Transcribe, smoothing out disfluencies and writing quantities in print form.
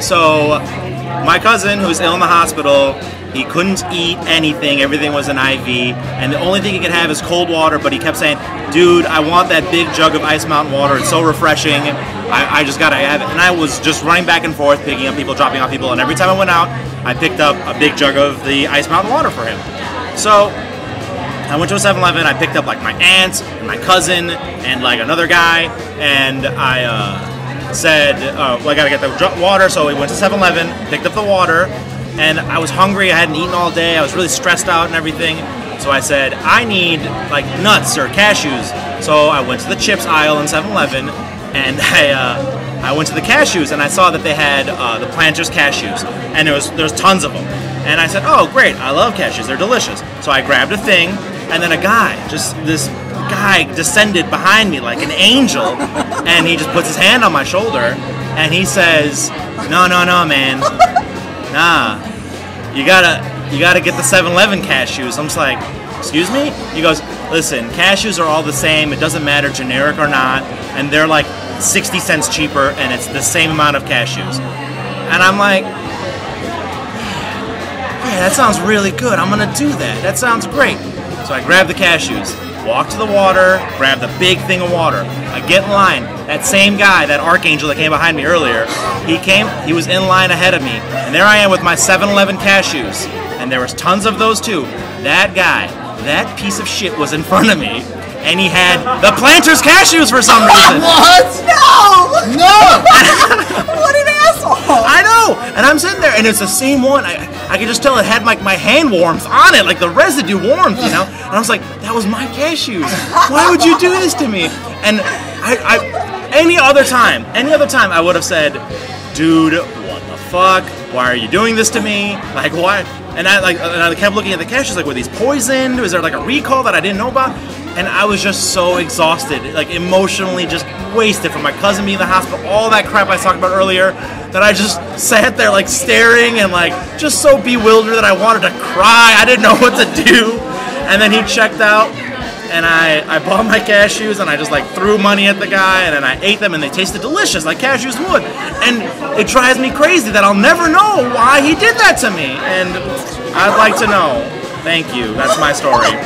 So my cousin, who's ill in the hospital, he couldn't eat anything. Everything was an IV, and the only thing he could have is cold water. But he kept saying, "Dude, I want that big jug of Ice Mountain water. It's so refreshing. I just gotta have it." And I was just running back and forth, picking up people, dropping off people, and every time I went out, I picked up a big jug of the Ice Mountain water for him. So I went to a 7-Eleven. I picked up like my aunt and my cousin and like another guy, and I said, well, I gotta get the water. So we went to 7-Eleven, picked up the water, and I was hungry. I hadn't eaten all day. I was really stressed out and everything. So I said, I need like nuts or cashews. So I went to the chips aisle in 7-Eleven, and I went to the cashews, and I saw that they had the Planters cashews, and there's tons of them. And I said, oh great, I love cashews. They're delicious. So I grabbed a thing, and then this guy descended behind me like an angel, and he just puts his hand on my shoulder, and he says, no, man. Nah, you gotta get the 7-Eleven cashews. I'm just like, excuse me? He goes, listen, cashews are all the same. It doesn't matter, generic or not, and they're like 60 cents cheaper, and it's the same amount of cashews. And I'm like, yeah, that sounds really good. I'm gonna do that. That sounds great. So I grab the cashews, walk to the water, grab the big thing of water. I get in line. That same guy, that archangel that came behind me earlier, he was in line ahead of me. And there I am with my 7-Eleven cashews. And there was tons of those too. That guy, that piece of shit was in front of me. And he had the Planters cashews for some reason. What? No! What an asshole! I know! And I'm sitting there, and it's the same one. I could just tell it had like my hand warmth on it, like the residue warmth, you know? And I was like, that was my cashews. Why would you do this to me? And any other time, I would have said, dude, what the fuck? Why are you doing this to me? Like, why? And I kept looking at the cashews, like, were these poisoned? Was there like a recall that I didn't know about? And I was just so exhausted, like emotionally just wasted from my cousin being in the hospital, all that crap I talked about earlier, that I just sat there like staring and like just so bewildered that I wanted to cry. I didn't know what to do. And then he checked out, and I bought my cashews, and I just like threw money at the guy, and then I ate them, and they tasted delicious like cashews would. And it drives me crazy that I'll never know why he did that to me. And I'd like to know. Thank you. That's my story.